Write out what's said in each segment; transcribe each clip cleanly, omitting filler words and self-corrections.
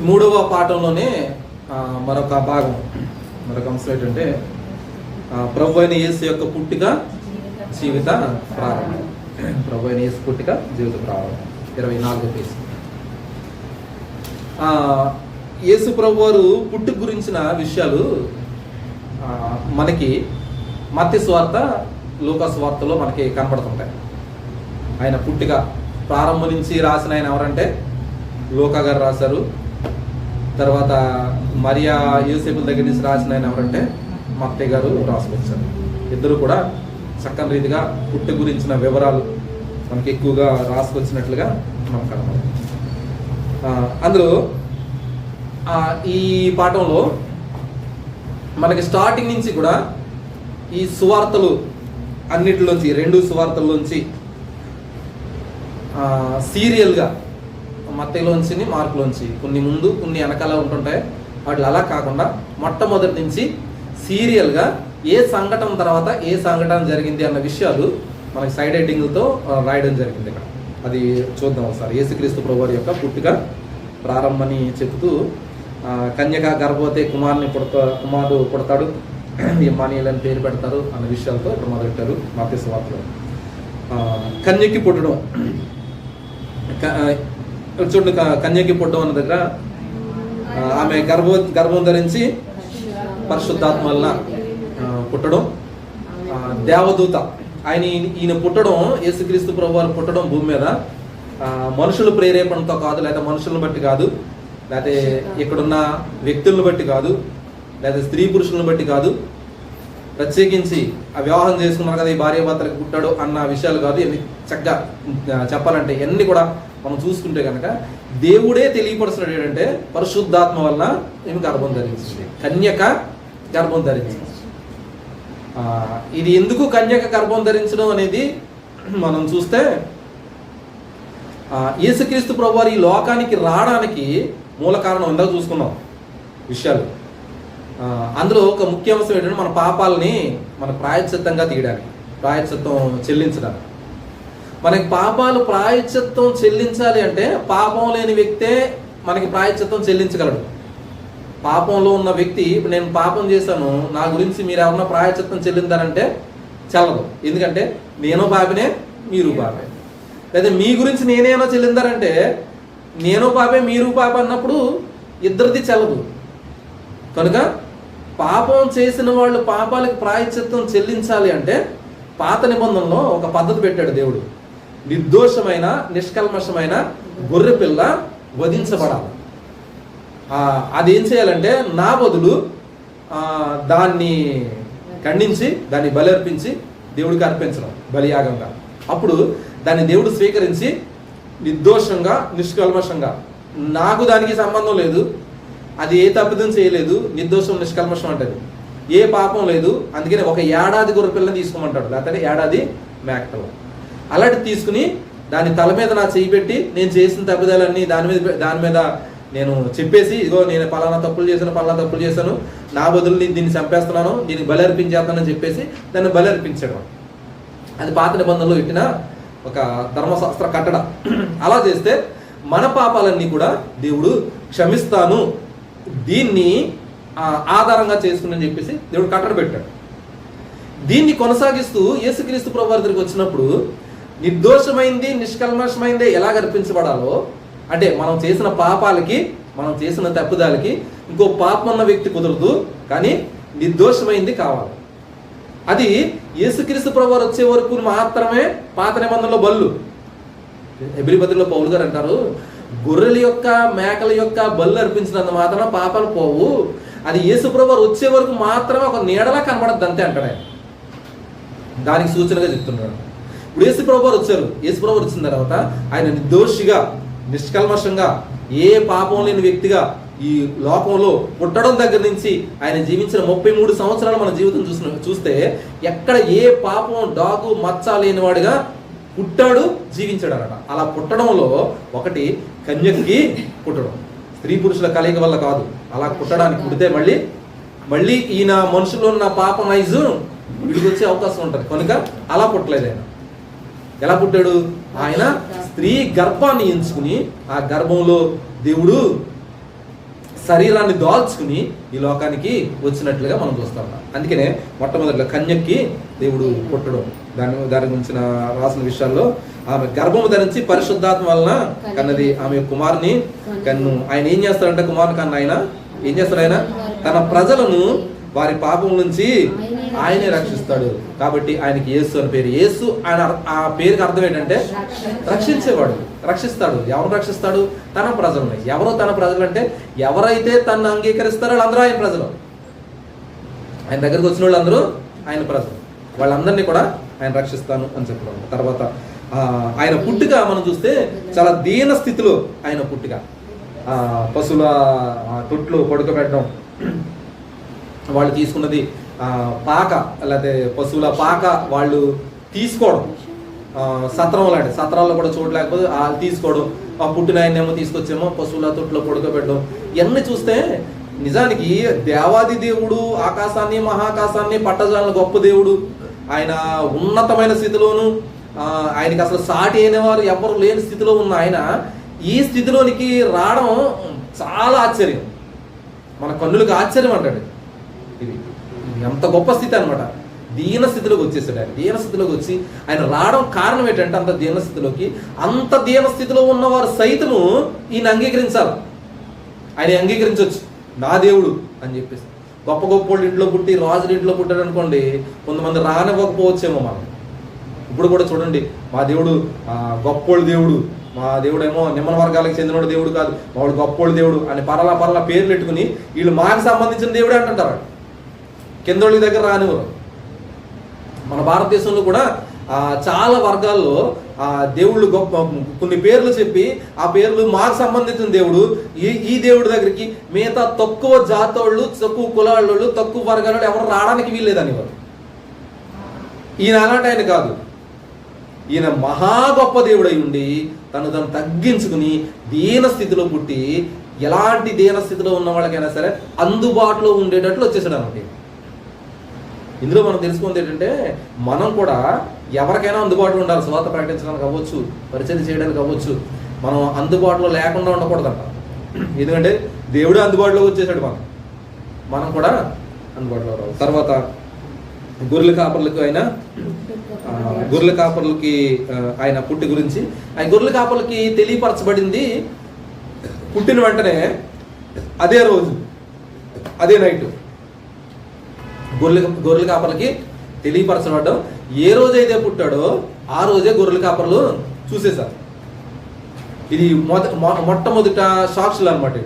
మూడవ పాఠంలోనే మరొక భాగం, మరొక అంశం ఏంటంటే ప్రభు అయిన యేసు యొక్క పుట్టిక జీవిత ప్రారంభం. ప్రభు అయిన యేసు పుట్టిక జీవిత ప్రారంభం 24వ పేజీ. యేసు ప్రభు వారు పుట్టుక గురించిన విషయాలు మనకి మత్తయి సువార్త, లూకా సువార్తలో మనకి కనబడుతుంటాయి. ఆయన పుట్టిక ప్రారంభం నుంచి రాసిన ఆయన ఎవరంటే లూకా గారు రాశారు. తర్వాత మరియా యోసేపుల దగ్గర నుంచి రాసిన ఆయన ఎవరంటే మత్తయి గారు రాసుకొచ్చారు. ఇద్దరు కూడా చక్కని రీతిగా పుట్టిక గురించిన వివరాలు మనకి ఎక్కువగా రాసుకొచ్చినట్లుగా మనకు కనబడుతుంది. అందులో ఈ పాఠంలో మనకి స్టార్టింగ్ నుంచి కూడా ఈ సువార్తలు అన్నిటిలోంచి, 2 సువార్తల్లోంచి సీరియల్గా మత్తయిలోంచి మార్కులోంచి కొన్ని ముందు కొన్ని వెనకాల ఉంటుంటాయి. వాటి అలా కాకుండా మొట్టమొదటి నుంచి సీరియల్గా ఏ సంఘటన తర్వాత ఏ సంఘటన జరిగింది అన్న విషయాలు మనకి సైడ్ హెడ్డింగ్లతో రాయడం జరిగింది. ఇక్కడ అది చూద్దాం ఒకసారి. యేసుక్రీస్తు ప్రభువారి యొక్క పుట్టిక ప్రారంభమని చెబుతూ కన్యక గర్భవతి కుమారుడు పుడతాడు, ఇమ్మానుయేలు అని పేరు పెడతారు అన్న విషయాలతో ఇక్కడ మొదలెట్టారు మత్తయి సువార్తలో. కన్యకి పుట్టడం, చూడండి, కన్యకి పుట్టడం అన్న దగ్గర ఆమె గర్భం ధరించి పరిశుద్ధాత్మ వలన పుట్టడం, దేవదూత ఈయన పుట్టడం, యేసుక్రీస్తు ప్రభువారు పుట్టడం భూమి మీద మనుషుల ప్రేరేపణతో కాదు, లేదా మనుషులను బట్టి కాదు, లేకపోతే ఇక్కడున్న వ్యక్తులను బట్టి కాదు, లేదా స్త్రీ పురుషులను బట్టి కాదు, ప్రత్యేకించి ఆ వివాహం చేసుకున్నారు కదా ఈ భార్య భర్తలకు పుట్టాడు అన్న విషయాలు కాదు. ఇవన్నీ చక్కగా చెప్పాలంటే ఇవన్నీ కూడా మనం చూసుకుంటే కనుక దేవుడే తెలియపరుస్తున్నాడు ఏంటంటే పరిశుద్ధాత్మ వల్ల ఈమె గర్భం ధరించింది, కన్యక గర్భం ధరించింది. ఇది ఎందుకు కన్యక గర్భం ధరించడం అనేది మనం చూస్తే యేసుక్రీస్తు ప్రభువారు ఈ లోకానికి రావడానికి మూల కారణం ఇందాక చూసుకున్నాం విషయాలు. అందులో ఒక ముఖ్య అంశం ఏంటంటే మన పాపాలని మన ప్రాయశ్చిత్తంగా తీయడానికి, ప్రాయశ్చిత్తం చెల్లించడానికి. మనకి పాపాలు ప్రాయశ్చిత్తం చెల్లించాలి అంటే పాపం లేని వ్యక్తే మనకి ప్రాయశ్చిత్తం చెల్లించగలడు. పాపంలో ఉన్న వ్యక్తి, ఇప్పుడు నేను పాపం చేశాను, నా గురించి మీరు ఏమన్నా ప్రాయశ్చిత్తం చెల్లిందారంటే చెల్లదు. ఎందుకంటే నేను పాపినే, మీరు పాపే. లేదా మీ గురించి నేనేమో చెల్లిందారంటే నేను పాపే మీరు పాప అన్నప్పుడు ఇద్దరిది చెల్లదు. కనుక పాపం చేసిన వాళ్ళు పాపాలకు ప్రాయశ్చిత్తం చెల్లించాలి అంటే పాత నిబంధనలో ఒక పద్ధతి పెట్టాడు దేవుడు. నిర్దోషమైన నిష్కల్మషమైన గొర్రె పిల్ల వధించబడాలి. అదేం చేయాలంటే నా బదులు దాన్ని ఖండించి దాన్ని బలి అర్పించి దేవుడికి అర్పించడం బలియాగంగా. అప్పుడు దాన్ని దేవుడు స్వీకరించి నిర్దోషంగా నిష్కల్మషంగా, నాకు దానికి సంబంధం లేదు, అది ఏ తప్పిదం చేయలేదు, నిర్దోషం నిష్కల్మషం అంటది, ఏ పాపం లేదు, అందుకని ఒక ఏడాది గొర్రె పిల్లని తీసుకోమంటాడు, లేకపోతే ఏడాది మేకపిల్ల. అలాంటి తీసుకుని దాని తల మీద నా చేయి పెట్టి నేను చేసిన తప్పిదాలన్నీ దాని మీద నేను చెప్పేసి, ఇదిగో నేను పలానా తప్పులు చేశాను, నా బదులు నేను దీన్ని చంపేస్తున్నాను, దీనికి బలి అర్పించేస్తానని చెప్పేసి దాన్ని బలి అర్పించడం. అది పాత నిబంధనలో పెట్టిన ఒక ధర్మశాస్త్ర కట్టడ. అలా చేస్తే మన పాపాలన్నీ కూడా దేవుడు క్షమిస్తాను, దీన్ని ఆధారంగా చేసుకుని చెప్పేసి దేవుడు కట్టడ పెట్టాడు. దీన్ని కొనసాగిస్తూ యేసుక్రీస్తు ప్రభువారి దగ్గరికి వచ్చినప్పుడు నిర్దోషమైంది నిష్కల్మషమైందే ఎలా అర్పించబడాలో, అంటే మనం చేసిన పాపాలకి, మనం చేసిన తప్పుదాలకి ఇంకో పాపం ఉన్న వ్యక్తి కుదరదు, కానీ నిర్దోషమైంది కావాలి. అది యేసుక్రీస్తు ప్రభువారు వచ్చే వరకు మాత్రమే పాత నిబంధనలో బళ్ళు. హెబ్రీ పత్రికలో పౌలు గారు అంటారు, గొర్రెల యొక్క మేకల యొక్క బళ్ళు అర్పించినంత మాత్రం పాపాలు పోవు, అది యేసు ప్రభువారు వచ్చే వరకు మాత్రమే ఒక నీడలా కనబడద్దు అంతే అంటాడు. దానికి సూచనగా చెప్తున్నాడు. ఇప్పుడు యేసు ప్రభువారు వచ్చారు, యేసు ప్రభువారు వచ్చిన తర్వాత ఆయన నిర్దోషిగా నిష్కల్మషంగా ఏ పాపం లేని వ్యక్తిగా ఈ లోకంలో పుట్టడం దగ్గర నుంచి ఆయన జీవించిన 33 సంవత్సరాలు మన జీవితం చూస్తే ఎక్కడ ఏ పాపం డాగు మచ్చ లేనివాడుగా పుట్టాడు, జీవించాడు అన్నమాట. అలా పుట్టడంలో ఒకటి కన్యకి పుట్టడం, స్త్రీ పురుషుల కలయిక వల్ల కాదు. అలా పుట్టడానికి పుడితే మళ్ళీ ఈయన మనుషుల్లో ఉన్న పాప నైజు వీడికి వచ్చే అవకాశం ఉంటుంది. కనుక అలా పుట్టలేదు ఆయన. ఎలా పుట్టాడు? ఆయన స్త్రీ గర్భాన్ని ఎంచుకుని ఆ గర్భంలో దేవుడు శరీరాన్ని దాల్చుకుని ఈ లోకానికి వచ్చినట్లుగా మనం చూస్తా ఉన్నాం. అందుకనే మొట్టమొదటిలో కన్యకి దేవుడు పుట్టడం, దాని గురించిన రాసిన విషయాల్లో ఆమె గర్భము ధరించి పరిశుద్ధాత్మ వలన కన్నది ఆమె కుమారుని కన్ను. ఆయన ఏం చేస్తాడంటే కుమారుని కన్నా ఆయన ఏం చేస్తాడు? ఆయన తన ప్రజలను వారి పాపం నుంచి ఆయనే రక్షిస్తాడు. కాబట్టి ఆయనకి యేసు అని పేరు. యేసు ఆయన ఆ పేరుకి అర్థం ఏంటంటే రక్షించేవాడు, రక్షిస్తాడు. ఎవరు రక్షిస్తాడు? తన ప్రజలని. ఎవరు తన ప్రజలు అంటే ఎవరైతే తనను అంగీకరిస్తారో వాళ్ళందరూ ఆయన ప్రజలు. ఆయన దగ్గరికి వచ్చిన వాళ్ళందరూ ఆయన ప్రజలు. వాళ్ళందరినీ కూడా ఆయన రక్షిస్తాను అని చెప్పడం. తర్వాత ఆయన పుట్టుక మనం చూస్తే చాలా దీన స్థితిలో ఆయన పుట్టుక. పశువుల తొట్లు పడుకోబెట్టడం, వాళ్ళు తీసుకున్నది పాక, లేకపోతే పశువుల పాక వాళ్ళు తీసుకోవడం, సత్రం లాంటి సత్రాల్లో కూడా చోటు లేకపోతే వాళ్ళు తీసుకోవడం, ఆ పుట్టిన ఆయనేమో తీసుకొచ్చేమో పశువుల తొట్లో పడుకోబెట్టడం. ఇవన్నీ చూస్తే నిజానికి దేవాది దేవుడు, ఆకాశాన్ని మహాకాశాన్ని పట్టజాలని గొప్ప దేవుడు, ఆయన ఉన్నతమైన స్థితిలోను, ఆయనకి అసలు సాటి అయినవారు ఎవరు లేని స్థితిలో ఉన్న ఆయన ఈ స్థితిలోనికి రావడం చాలా ఆశ్చర్యం. మన కన్నులకు ఆశ్చర్యం అంటాడు. ఇది ఎంత గొప్ప స్థితి అనమాట. దీన స్థితిలోకి వచ్చేసాడు ఆయన. దీన స్థితిలోకి వచ్చి ఆయన రావడం కారణం ఏంటంటే అంత దీన స్థితిలోకి, అంత దీన స్థితిలో ఉన్నవారు సైతము ఈయన అంగీకరించాలి. ఆయన అంగీకరించవచ్చు, నా దేవుడు అని చెప్పేసి. గొప్ప గొప్ప వాళ్ళు ఇంట్లో పుట్టి రాజుల ఇంట్లో పుట్టాడు అనుకోండి, కొంతమంది రానివ్వకపోవచ్చేమో. మనం ఇప్పుడు కూడా చూడండి, మా దేవుడు గొప్పోళ్ళ దేవుడు, మా దేవుడేమో నిమ్మల వర్గాలకు చెందినోడు దేవుడు కాదు, వాడు గొప్పోళ్ళ దేవుడు అని పరలా పేర్లు పెట్టుకుని వీళ్ళు మాకు సంబంధించిన దేవుడే అంటుంటారు. కిందోళ్ళ దగ్గర రానివ్వరు. మన భారతదేశంలో కూడా చాలా వర్గాల్లో దేవుళ్ళు గొప్ప కొన్ని పేర్లు చెప్పి ఆ పేర్లు మాకు సంబంధించిన దేవుడు, ఈ దేవుడి దగ్గరికి మిగతా తక్కువ జాతోళ్ళు, తక్కువ కులాళ్ళు, తక్కువ వర్గాలు ఎవరు రావడానికి వీల్లేదని వారు. ఈయన అలాంటి ఆయన కాదు. ఈయన మహా గొప్ప దేవుడై ఉండి తను తగ్గించుకుని దీన స్థితిలో పుట్టి ఎలాంటి దీన స్థితిలో ఉన్న వాళ్ళకైనా సరే అందుబాటులో ఉండేటట్లు వచ్చేసాడు అన్నమాట. ఇందులో మనం తెలుసుకుంది ఏంటంటే మనం కూడా ఎవరికైనా అందుబాటులో ఉండాలి. సువార్త ప్రకటించడానికి అవ్వచ్చు, పరిచయం చేయడానికి అవ్వచ్చు. మనం అందుబాటులో లేకుండా ఉండకూడదంట. ఎందుకంటే దేవుడే అందుబాటులోకి వచ్చేసాడు. మనం కూడా అందుబాటులో రావు. తర్వాత గొర్రెల కాపర్లకు ఆయన పుట్టి గురించి, ఆయన గొర్రెల కాపర్లకి తెలియపరచబడింది పుట్టిన వెంటనే అదే రోజు, అదే నైట్ గొర్రెల కాపర్లకి తెలియపరచబడ్డం. ఏ రోజైతే పుట్టాడో ఆ రోజే గొర్రెల కాపర్లు చూసేశారు. ఇది మొట్టమొదట సాక్షులు అనమాట.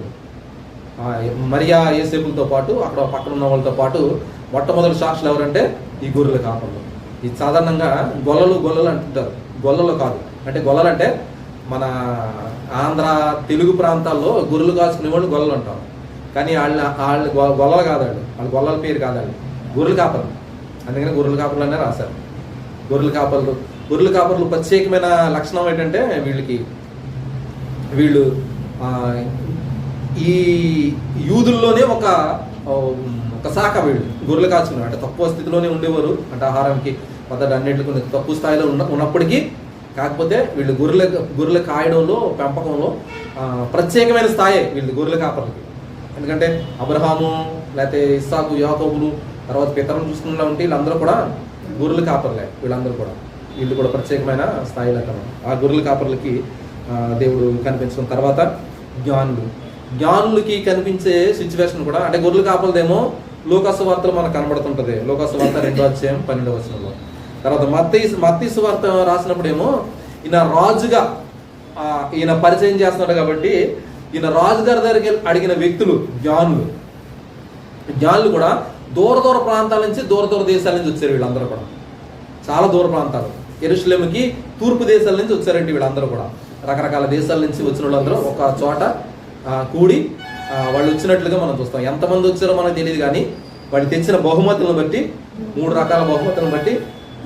మరియా యేసేపులతో పాటు అక్కడ పక్కన ఉన్న వాళ్ళతో పాటు మొట్టమొదటి సాక్షులు ఎవరంటే ఈ గొర్రెల కాపర్లు. ఇది సాధారణంగా గొల్లలు అంటుంటారు. గొల్లలు కాదు, అంటే గొల్లలు అంటే మన ఆంధ్ర తెలుగు ప్రాంతాల్లో గొర్రెలు కాసుకునే వాళ్ళు గొల్లలు అంటారు. కానీ వాళ్ళు గొల్లలు కాదు, వాళ్ళు గొల్లల పేరు కాదండి, గొర్రెల కాపర్లు. అందుకని గొర్రెల కాపర్లు అనే రాశారు. గొర్రెల కాపర్లు ప్రత్యేకమైన లక్షణం ఏంటంటే వీళ్ళు ఈ యూదుల్లోనే ఒక శాఖ. వీళ్ళు గొర్రెలు కాచుకున్నారు, అంటే తక్కువ స్థితిలోనే ఉండేవారు, అంటే ఆహారానికి పద్ధతి అన్నింటికి తక్కువ స్థాయిలో ఉన్నప్పటికీ, కాకపోతే వీళ్ళు గొర్రెలు కాయడంలో, పెంపకంలో ప్రత్యేకమైన స్థాయి వీళ్ళు గొర్రెల కాపర్లకి. ఎందుకంటే అబ్రహాము, లేకపోతే ఇస్సాకు, యాకోబులు, తర్వాత పితరులు చూసుకున్నా ఉంటే వీళ్ళందరూ కూడా గొర్రెల కాపర్లే. వీళ్ళు కూడా ప్రత్యేకమైన స్థాయిలో కన్నా ఆ గొర్రెల కాపర్లకి దేవుడు కనిపించడం. తర్వాత జ్ఞానులకి కనిపించే సిచ్యువేషన్ కూడా, అంటే గొర్రెల కాపర్లదేమో లోకాసు వార్తలు మనకు కనబడుతుంటది. లోకాసు వార్త 2:12 తర్వాత మత్తయి సువార్త రాసినప్పుడేమో ఈయన రాజుగా ఈయన పరిచయం చేస్తున్నాడు. కాబట్టి ఈయన రాజుగారి దగ్గరికి అడిగిన వ్యక్తులు జ్ఞానులు కూడా దూర ప్రాంతాల నుంచి, దూర దేశాల నుంచి వచ్చారు. వీళ్ళందరూ కూడా చాలా దూర ప్రాంతాలు, యెరూషలేముకి తూర్పు దేశాల నుంచి వచ్చారండి. వీళ్ళందరూ కూడా రకరకాల దేశాల నుంచి వచ్చిన వాళ్ళందరూ ఒక చోట కూడి వాళ్ళు వచ్చినట్లుగా మనం చూస్తాం. ఎంతమంది వచ్చారో మనకు తెలియదు, కానీ వాళ్ళు తెచ్చిన బహుమతులను బట్టి, 3 రకాల బహుమతులను బట్టి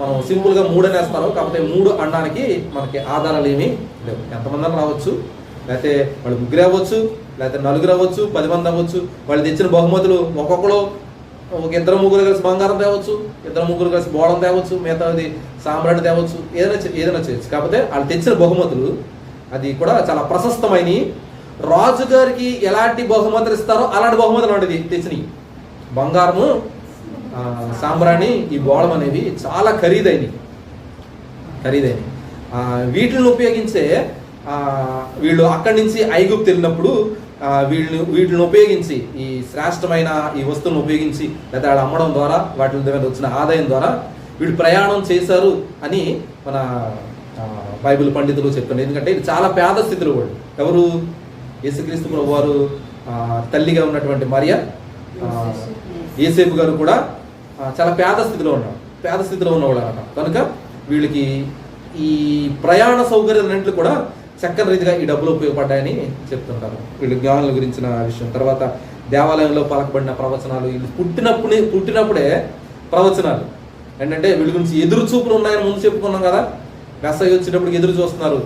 మనం సింపుల్గా 3 అనేస్తారో, కాకపోతే 3 అనడానికి మనకి ఆధారాలు ఏమీ లేవు. ఎంతమంది రావచ్చు, లేకపోతే వాళ్ళు 3 అవ్వచ్చు, లేకపోతే 4 అవ్వచ్చు, 10 మంది అవ్వచ్చు. వాళ్ళు తెచ్చిన బహుమతులు ఒక్కొక్కరు ఒక 2-3 కలిసి బంగారం తేవచ్చు, 2-3 కలిసి బోళం తేవచ్చు, మిగతాది సామ్రాట్ తేవచ్చు, ఏదైనా చేయొచ్చు. కాకపోతే వాళ్ళు తెచ్చిన బహుమతులు అది కూడా చాలా ప్రశస్తమైన రాజుగారికి ఎలాంటి బహుమతులు ఇస్తారో అలాంటి బహుమతులు వంటిది తెచ్చినాయి. బంగారము, సాంబ్రాణి, ఈ బోళం అనేవి చాలా ఖరీదైనవి. వీటిని ఉపయోగించే వీళ్ళు అక్కడి నుంచి ఐగుప్తు వెళ్ళినప్పుడు వీటిని ఉపయోగించి, ఈ శ్రేష్టమైన ఈ వస్తువులను ఉపయోగించి లేదా వాళ్ళు అమ్మడం ద్వారా వాటి మీద వచ్చిన ఆదాయం ద్వారా వీళ్ళు ప్రయాణం చేశారు అని మన బైబిల్ పండితులు చెప్తున్నారు. ఎందుకంటే ఇది చాలా పేద స్థితిలో వాళ్ళు. ఎవరు? యేసుక్రీస్తు ప్రభు వారు తల్లిగా ఉన్నటువంటి మరియా, యేసేపు గారు కూడా చాలా పేద స్థితిలో ఉన్నవాళ్ళు అన్నమాట. కనుక వీళ్ళకి ఈ ప్రయాణ సౌకర్యాలన్నింటిలో కూడా చక్కని రీతిగా ఈ డబ్బులు ఉపయోగపడ్డాయని చెప్తుంటారు వీళ్ళు జ్ఞానుల గురించిన విషయం. తర్వాత దేవాలయంలో పలకబడిన ప్రవచనాలు, వీళ్ళు పుట్టినప్పుడే ప్రవచనాలు ఏంటంటే వీళ్ళ గురించి ఎదురు చూపులు ఉన్నాయని ముందు చెప్పుకున్నాం కదా. మెస్సయ్య వచ్చేటప్పటికి ఎదురు చూస్తున్నారు,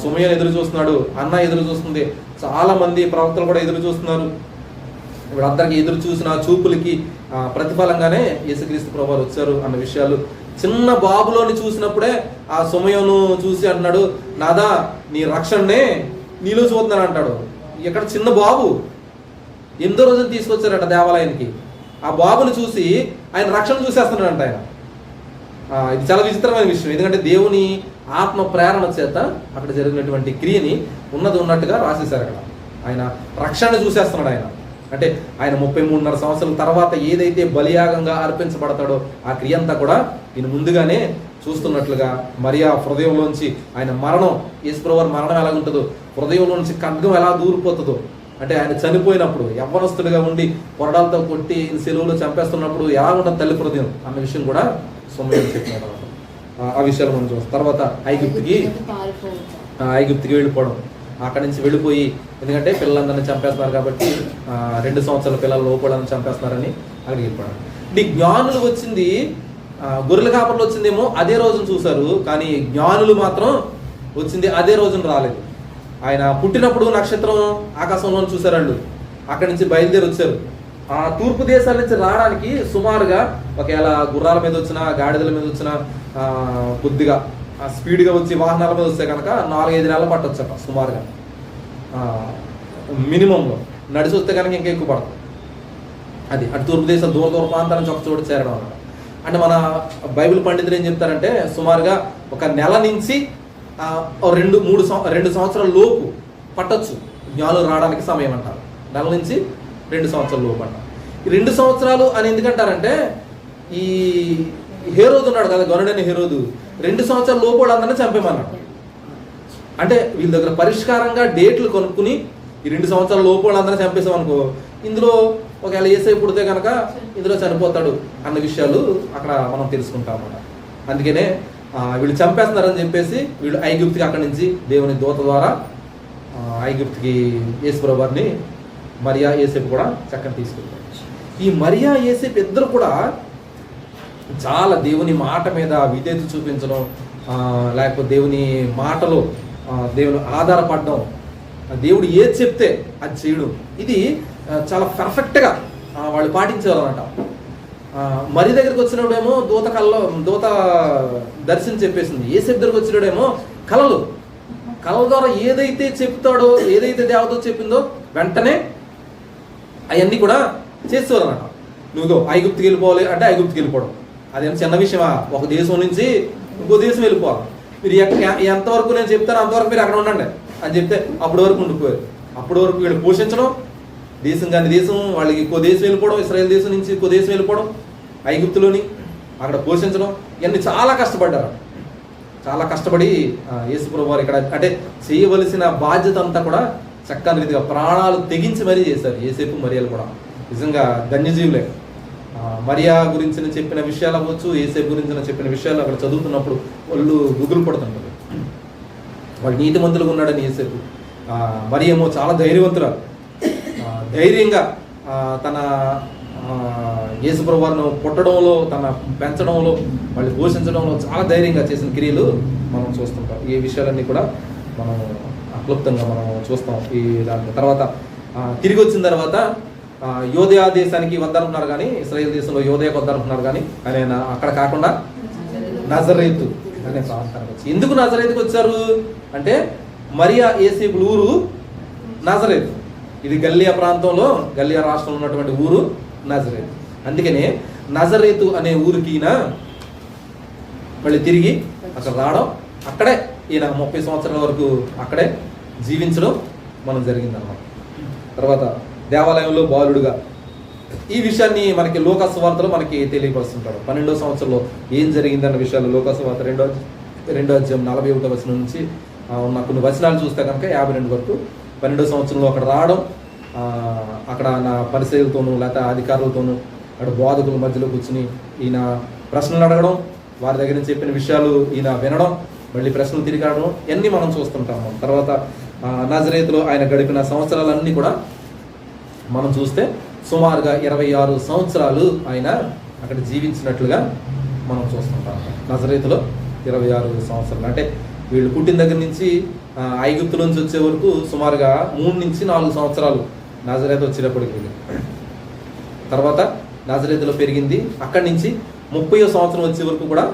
సుమయ్య ఎదురు చూస్తున్నాడు, అన్న ఎదురు చూస్తుంది, చాలా మంది ప్రవక్తలు కూడా ఎదురు చూస్తున్నారు. వీళ్ళందరికీ ఎదురు చూసిన చూపులకి ప్రతిఫలంగానే యేసుక్రీస్తు ప్రభువారు వచ్చారు అన్న విషయాలు. చిన్న బాబులోని చూసినప్పుడే ఆ సుమయ్యను చూసి అంటున్నాడు, నాదా నీ రక్షణనే నీలో చూస్తున్నాను అంటాడు. ఇక్కడ చిన్న బాబు 8వ రోజున తీసుకొచ్చారట దేవాలయానికి. ఆ బాబుని చూసి ఆయన రక్షణ చూసేస్తున్నాడంట ఆయన. ఇది చాలా విచిత్రమైన విషయం. ఎందుకంటే దేవుని ఆత్మ ప్రేరణ చేత అక్కడ జరిగినటువంటి క్రియని ఉన్నట్టుగా రాసేశారు. అక్కడ ఆయన రక్షణ చూసేస్తున్నాడు ఆయన. అంటే ఆయన 33.5 సంవత్సరాల తర్వాత ఏదైతే బలియాగంగా అర్పించబడతాడో ఆ క్రియ అంతా కూడా ఈయన ముందుగానే చూస్తున్నట్లుగా. మరియా హృదయంలోంచి ఆయన మరణం, యేసుప్రభువారి మరణం ఎలా ఉంటుందో, హృదయంలోంచి ఖడ్గం ఎలా దూరిపోతుందో, అంటే ఆయన చనిపోయినప్పుడు యవ్వనస్తుడిగా ఉండి పొరడాలతో కొట్టి సెలువులో చంపేస్తున్నప్పుడు ఎలా ఉంటుంది తల్లి హృదయం అన్న విషయం కూడా సుమయ్య చెప్పినాడు. ఆ విషయాలు మనం చూస్తాం. తర్వాత ఐగుప్తికి వెళ్ళిపోవడం, అక్కడి నుంచి వెళ్ళిపోయి, ఎందుకంటే పిల్లలందరినీ చంపేస్తున్నారు కాబట్టి 2 సంవత్సరాల పిల్లల లోపలని చంపేస్తున్నారని అక్కడికి వెళ్ళిపోవడం. ఈ జ్ఞానులు వచ్చింది, గొర్రెల కాపర్లు వచ్చిందేమో అదే రోజున చూశారు, కానీ జ్ఞానులు మాత్రం వచ్చింది అదే రోజున రాలేదు. ఆయన పుట్టినప్పుడు నక్షత్రం ఆకాశంలో చూశారు వాళ్ళు. అక్కడి నుంచి బయలుదేరి వచ్చారు. ఆ తూర్పు దేశాల నుంచి రావడానికి సుమారుగా ఒకవేళ గుర్రాల మీద వచ్చినా, గాడిదల మీద వచ్చినా, కొద్దిగా స్పీడ్గా వచ్చి వాహనాల మీద వస్తే కనుక 4-5 నెలలు పట్టొచ్చట సుమారుగా. మినిమంలో నడిచి వస్తే కనుక ఇంకా ఎక్కువ పడుతుంది. అది అటు తూర్పు దేశం దూర ప్రాంతాల నుంచి ఒక చోటు చేరడం అన్నమాట. అంటే మన బైబిల్ పండితులు ఏం చెప్తారంటే సుమారుగా 1 నెల నుంచి 2 సంవత్సరాల లోపు పట్టొచ్చు జ్ఞానులు రావడానికి సమయం అంటారు. 1 నెల నుంచి 2 సంవత్సరాల లోపు అంటారు. ఈ 2 సంవత్సరాలు అని ఎందుకంటారంటే ఈ హేరోదు ఉన్నాడు కదా, గనుడైన హేరోదు 2 సంవత్సరాల లోపు వాళ్ళందరినీ చంపేమన్నాడు. అంటే వీళ్ళ దగ్గర పరిష్కారంగా డేట్లు కొనుక్కుని ఈ 2 సంవత్సరాల లోపు వాళ్ళందరినీ చంపేసాం అనుకో, ఇందులో ఒకవేళ ఏసై పుడితే కనుక ఇందులో చనిపోతాడు అన్న విషయాలు అక్కడ మనం తెలుసుకుంటాం అన్నమాట. అందుకనే వీళ్ళు చంపేస్తున్నారని చెప్పేసి వీళ్ళు ఐగుప్తికి అక్కడి నుంచి దేవుని దూత ద్వారా ఐగుప్తికి యేసుప్రభు వారిని మరియా యేసేపు కూడా చక్కని తీసుకెళ్తారు. ఈ మరియా యేసేపు ఇద్దరు కూడా చాలా దేవుని మాట మీద విధేయత చూపించడం, లేకపోతే దేవుని మాటలో దేవుని ఆధారపడడం, దేవుడు ఏది చెప్తే అది చేయడం, ఇది చాలా పర్ఫెక్ట్గా వాళ్ళు పాటించేవారన్నమాట. మరి దగ్గరికి వచ్చినప్పుడేమో దూత దర్శనం చెప్పేసింది. యేసేపు దగ్గరికి వచ్చినప్పుడేమో కళల ద్వారా ఏదైతే చెప్తాడో, ఏదైతే దేవత చెప్పిందో వెంటనే అవన్నీ కూడా చేసేవారు అన్నమాట. నువ్వు ఐగుప్తికి వెళ్ళిపోవాలి అంటే ఐగుప్తికి వెళ్ళిపోవడం అదేం చిన్న విషయమా? ఒక దేశం నుంచి ఇంకో దేశం వెళ్ళిపోవాలి. మీరు ఎంతవరకు నేను చెప్తాను అంతవరకు మీరు అక్కడ ఉండండి అని చెప్తే అప్పటి వరకు ఉండిపోయారు. అప్పటి వరకు వీళ్ళు పోషించడం, దేశం కాని దేశం వాళ్ళకి ఇంకో దేశం వెళ్ళిపోవడం, ఇశ్రాయేల్ దేశం నుంచి ఇంకో దేశం వెళ్ళిపోవడం, ఐగుప్తులోని అక్కడ పోషించడం, ఇవన్నీ చాలా కష్టపడ్డారు. చాలా కష్టపడి యేసుప్రభు వారు ఇక్కడ అంటే చేయవలసిన బాధ్యత అంతా కూడా చక్కని రీతిగా ప్రాణాలు తెగించి మరీ చేశారు యేసేపు మరియలు కూడా. నిజంగా ధన్యజీవులే. మరియా గురించి చెప్పిన విషయాలు అవ్వచ్చు, యేసేపు గురించి చెప్పిన విషయాలు అక్కడ చదువుతున్నప్పుడు వాళ్ళు గుగులు పడుతుంటారు. వాళ్ళు నీతిమంతులుగా ఉన్నాడని యేసేపు, మరియేమో చాలా ధైర్యవంతురాలు. ధైర్యంగా తన యేసుప్రభు వారిని పుట్టడంలో, తన పెంచడంలో, వాళ్ళు పోషించడంలో చాలా ధైర్యంగా చేసిన క్రియలు మనం చూస్తుంటాం. ఈ విషయాలన్నీ కూడా మనం క్లుప్తంగా మనం చూస్తాం. ఈ దాని తర్వాత తిరిగి వచ్చిన తర్వాత యోదయ దేశానికి వద్దనుకున్నారు కానీ, ఇశ్రాయేల్ దేశంలో యోదయకు వద్దనుకున్నారు కానీ ఆయన అక్కడ కాకుండా నజరేతు అనే ప్రాంతానికి వచ్చి. ఎందుకు నజరేతుకి వచ్చారు అంటే మరియా యేసేపు ఊరు నజరేతు. ఇది గల్లియా ప్రాంతంలో, గల్లియా రాష్ట్రంలో ఉన్నటువంటి ఊరు నజరేతు. అందుకనే నజరేతు అనే ఊరికి ఈయన మళ్ళీ తిరిగి అక్కడ రావడం, అక్కడే ఈయన 30 సంవత్సరాల వరకు అక్కడే జీవించడం మనం జరిగిందన్నమాట. తర్వాత దేవాలయంలో బాలుడుగా, ఈ విషయాన్ని మనకి లూకా సువార్తలో మనకి తెలియపరుస్తుంటాడు. 12వ సంవత్సరంలో ఏం జరిగిందన్న విషయాలు లూకా సువార్త 2వ అధ్యాయం 41వ వచనం నుంచి ఉన్న కొన్ని వచనాలు చూస్తే కనుక 52 వరకు 12వ సంవత్సరంలో అక్కడ రావడం, అక్కడ నా పరిచయులతోనూ లేకపోతే అధికారులతోనూ అక్కడ బోధకుల మధ్యలో కూర్చుని ఈయన ప్రశ్నలు అడగడం, వారి దగ్గర నుంచి చెప్పిన విషయాలు ఈయన వినడం, మళ్ళీ ప్రశ్నలు తిరిగి అడగడం, ఇవన్నీ మనం చూస్తుంటాము. తర్వాత నజరేతులో ఆయన గడిపిన సంవత్సరాలన్నీ కూడా మనం చూస్తే సుమారుగా 26 సంవత్సరాలు ఆయన అక్కడ జీవించినట్లుగా మనం చూస్తుంటాం. నజరేతులో 26 సంవత్సరాలు అంటే వీళ్ళు పుట్టిన దగ్గర నుంచి ఐగుప్తు నుంచి వచ్చే వరకు సుమారుగా 3 నుంచి 4 సంవత్సరాలు నజరేతు వచ్చేటప్పటికి. తర్వాత నజరేతులో పెరిగింది, అక్కడి నుంచి 30వ సంవత్సరం వచ్చే వరకు కూడా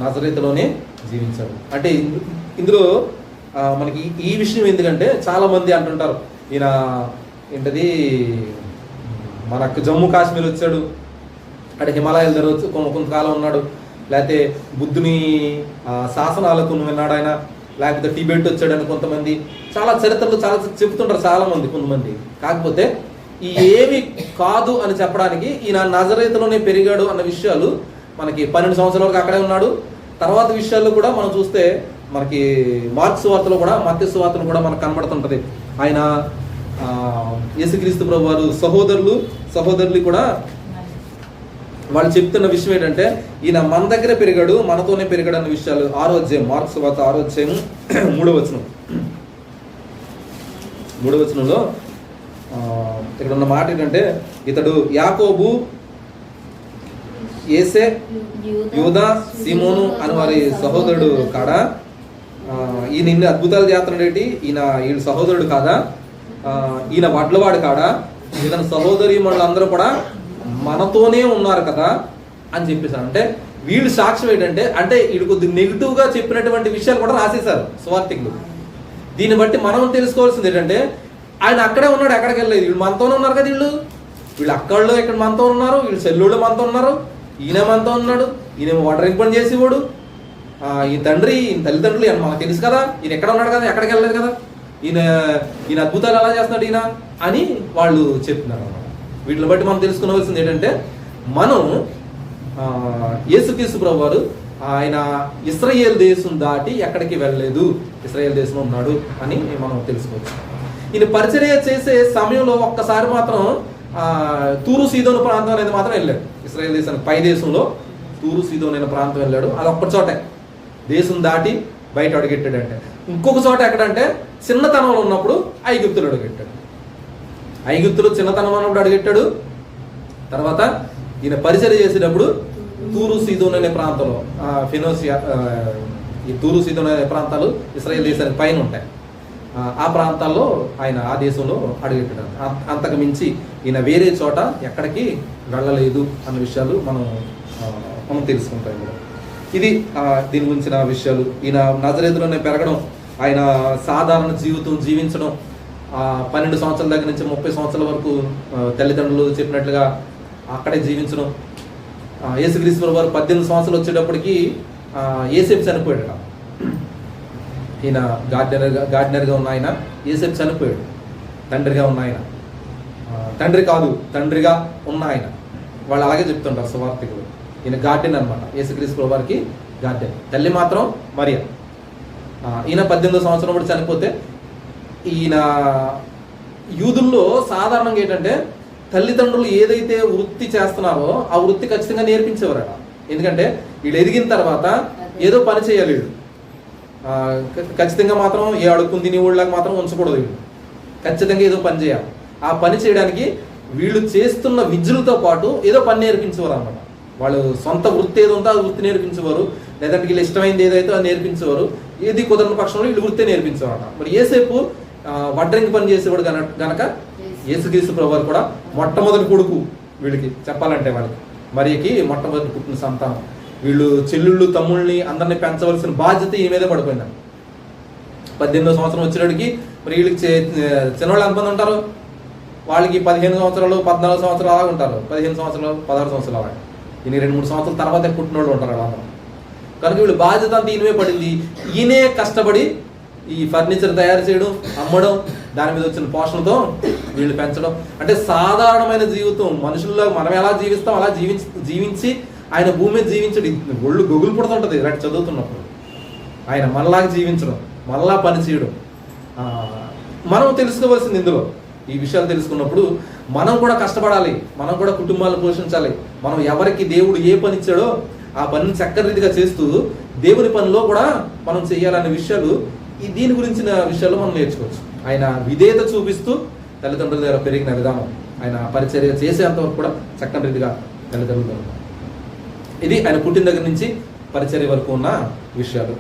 నజరేతులోనే జీవించాడు. అంటే ఇందులో మనకి ఈ విషయం ఎందుకంటే చాలామంది అంటుంటారు ఈయన ఏంటది మనకు జమ్మూ కాశ్మీర్ వచ్చాడు, అక్కడ హిమాలయాల దగ్గర వచ్చి కొంతకాలం ఉన్నాడు, లేకపోతే బుద్ధుని శాసనాలకు విన్నాడు ఆయన, లేకపోతే టిబెట్ వచ్చాడని కొంతమంది చాలా చరిత్రలు చాలా చెప్తుంటారు చాలామంది కొంతమంది. కాకపోతే ఈ ఏమి కాదు అని చెప్పడానికి ఈయన నజరేతులోనే పెరిగాడు అన్న విషయాలు మనకి 12 సంవత్సరాల వరకు అక్కడే ఉన్నాడు. తర్వాత విషయాల్లో కూడా మనం చూస్తే మనకి మార్క్స్ వార్తలో కూడా, మత్తయి వార్తలో కూడా మనకు కనబడుతుంటది. ఆయన యేసుక్రీస్తు ప్రభు వారు సహోదరులు కూడా వాళ్ళు చెప్తున్న విషయం ఏంటంటే ఈయన మన దగ్గర పెరిగాడు, మనతోనే పెరిగాడు అన్న విషయాలు 6వ అధ్యాయం మార్క్స్ వార్త 6వ అధ్యాయం 3వ వచనంలో ఇక్కడ ఉన్న మాట ఏంటంటే ఇతడు యాకోబు, యేసే, యూదా, సీమోను అని వారి సహోదరుడు కాడా, ఈయన ఇన్ని అద్భుతాలు చేస్తున్నాడేంటి, ఈయన సహోదరుడు కాదా, ఈయన వడ్లవాడు కాడా, ఈయన సహోదరి మనులందరూ కూడా మనతోనే ఉన్నారు కదా అని చెప్పేసారు. అంటే వీళ్ళు సాక్ష్యం ఏంటంటే అంటే వీళ్ళు కొద్దిగా నెగిటివ్గా చెప్పినటువంటి విషయాలు కూడా రాసేశారు సువార్తికులు. దీన్ని బట్టి మనం తెలుసుకోవాల్సింది ఏంటంటే ఆయన అక్కడే ఉన్నాడు, ఎక్కడికి వెళ్ళలేదు. వీళ్ళు మనతోనే ఉన్నారు కదా, వీళ్ళు అక్కళ్ళు ఇక్కడ మనతో ఉన్నారు, వీళ్ళు చెల్లుళ్ళు మనతో ఉన్నారు, ఈయన మనతో ఉన్నాడు, ఈయన వాటరింగ్ పని చేసేవాడు, ఈయన తల్లిదండ్రులు ఈయన మనకు తెలుసు కదా, ఈయన ఎక్కడ ఉన్నాడు కదా, ఎక్కడికి వెళ్ళలేదు కదా, ఈయన అద్భుతాలు ఎలా చేస్తున్నాడు ఈయన అని వాళ్ళు చెప్తున్నారు అన్నమాట. వీటిని బట్టి మనం తెలుసుకోవాల్సింది ఏంటంటే మనం యేసుక్రీస్తు ప్రభు వారు ఆయన ఇశ్రాయేల్ దేశం దాటి ఎక్కడికి వెళ్ళలేదు, ఇశ్రాయేల్ దేశంలో ఉన్నాడు అని మనం తెలుసుకోవచ్చు. ఈయన పరిచర్య చేసే సమయంలో ఒక్కసారి మాత్రం తూరు సీదోను ప్రాంతం అనేది మాత్రం వెళ్ళాడు. ఇశ్రాయేల్ దేశానికి పై దేశంలో తూరు సీదోను అనే ప్రాంతం వెళ్ళాడు. అది ఒక్క చోటే, దేశం దాటి బయట అడుగెట్టాడంటే. ఇంకొక చోట ఎక్కడంటే చిన్నతనంలో ఉన్నప్పుడు ఐగుప్తులు అడుగెట్టాడు. ఐగుప్తులు చిన్నతనం అన్నప్పుడు అడుగెట్టాడు. తర్వాత ఈయన పరిచర్య చేసేటప్పుడు తూరు సీదోను అనే ప్రాంతంలో ఫినోసియా, ఈ తూరు సీదోను అనే ప్రాంతాలు ఇశ్రాయేల్ దేశానికి పైన ఉంటాయి. ఆ ప్రాంతాల్లో ఆయన ఆ దేశంలో అడుగెట్టాడు. అంతకు మించి ఈయన వేరే చోట ఎక్కడికి వెళ్ళలేదు అన్న విషయాలు మనం తెలుసుకుంటాం. ఇది దీని గురించిన విషయాలు. ఈయన నజరేతులోనే పెరగడం, ఆయన సాధారణ జీవితం జీవించడం, 12 సంవత్సరాల దగ్గర నుంచి 30 సంవత్సరాల వరకు తల్లిదండ్రులు చెప్పినట్లుగా అక్కడే జీవించడం. యేసుక్రీస్తు వారు 18 సంవత్సరాలు వచ్చేటప్పటికి యేసేపు చనిపోయాడు. ఈయన గార్డినర్గా ఉన్న ఆయన యేసేపు చనిపోయాడు. తండ్రిగా ఉన్న ఆయన, తండ్రిగా ఉన్న ఆయన, వాళ్ళు అలాగే చెప్తుంటారు సువార్తికులు. ఈయన గార్డెన్ అనమాట, యేసుక్రీస్తు వారికి గార్డెన్. తల్లి మాత్రం మరియా. ఈయన 18 సంవత్సరం కూడా చనిపోతే, ఈయన యూదుల్లో సాధారణంగా ఏంటంటే తల్లిదండ్రులు ఏదైతే వృత్తి చేస్తున్నారో ఆ వృత్తి ఖచ్చితంగా నేర్పించేవారట. ఎందుకంటే వీళ్ళు ఎదిగిన తర్వాత ఏదో పని చేయాలి, వీళ్ళు ఖచ్చితంగా మాత్రం ఏ అడుక్కుని తినే వాళ్ళకి మాత్రం ఉంచకూడదు, వీళ్ళు ఖచ్చితంగా ఏదో పని చేయాలి. ఆ పని చేయడానికి వీళ్ళు చేస్తున్న విద్యలతో పాటు ఏదో పని నేర్పించేవారు అన్నమాట. వాళ్ళు సొంత వృత్తి ఏదో ఉందో ఆ వృత్తి నేర్పించేవారు, లేదంటే వీళ్ళు ఇష్టమైంది ఏదైతే అది నేర్పించేవారు. ఏది కుదరని పక్షంలో వీళ్ళు వృత్తి నేర్పించేవారు. మరి యేసేపు వడ్రంగి పని చేసేవాడు గనక యేసుక్రీస్తు ప్రభువారు కూడా మొట్టమొదటి కొడుకు వీళ్ళకి, చెప్పాలంటే వాళ్ళకి మరియకి మొట్టమొదటి పుట్టిన సంతానం. వీళ్ళు చెల్లుళ్ళు తమ్ముళ్ళని అందరినీ పెంచవలసిన బాధ్యత ఈ మీదే పడిపోయింది. 18వ సంవత్సరం వచ్చేటికి మరి వీళ్ళకి చిన్నవాళ్ళు ఎంతమంది ఉంటారు? వాళ్ళకి 15 సంవత్సరాలు 14 సంవత్సరాలు అలాగా ఉంటారు, 15 సంవత్సరాలు 16 సంవత్సరాలు అలాగా. ఈయన 2-3 సంవత్సరాల తర్వాతే పుట్టిన వాళ్ళు ఉంటారు వాళ్ళందరూ. కనుక వీళ్ళు బాధ్యత అంతా ఈయనమే పడింది. ఈయనే కష్టపడి ఈ ఫర్నిచర్ తయారు చేయడం, అమ్మడం, దాని మీద వచ్చిన పోషణతో వీళ్ళు పెంచడం. అంటే సాధారణమైన జీవితం మనుషుల్లో మనం ఎలా జీవిస్తాం అలా జీవించి ఆయన భూమి మీద జీవించడం. ఒళ్ళు గొగులు పుడుతుంటుంది ఇలాంటి చదువుతున్నప్పుడు. ఆయన మనలాగా జీవించడం, మనలా పని చేయడం. మనం తెలుసుకోవాల్సింది ఇందులో ఈ విషయాలు తెలుసుకున్నప్పుడు మనం కూడా కష్టపడాలి, మనం కూడా కుటుంబాలను పోషించాలి. మనం ఎవరికి దేవుడు ఏ పని ఇచ్చాడో ఆ పనిని చక్కని రీతిగా చేస్తూ దేవుని పనిలో కూడా మనం చేయాలనే విషయాలు దీని గురించిన విషయాలు మనం నేర్చుకోవచ్చు. ఆయన విధేయత చూపిస్తూ తల్లిదండ్రుల దగ్గర పెరిగిన విధానం, ఆయన పరిచర్య చేసేంతవరకు కూడా చక్కని రీతిగా తల్లిదండ్రులు. ఇది ఆయన పుట్టిన దగ్గర నుంచి పరిచర్య వరకు ఉన్న విషయాలు.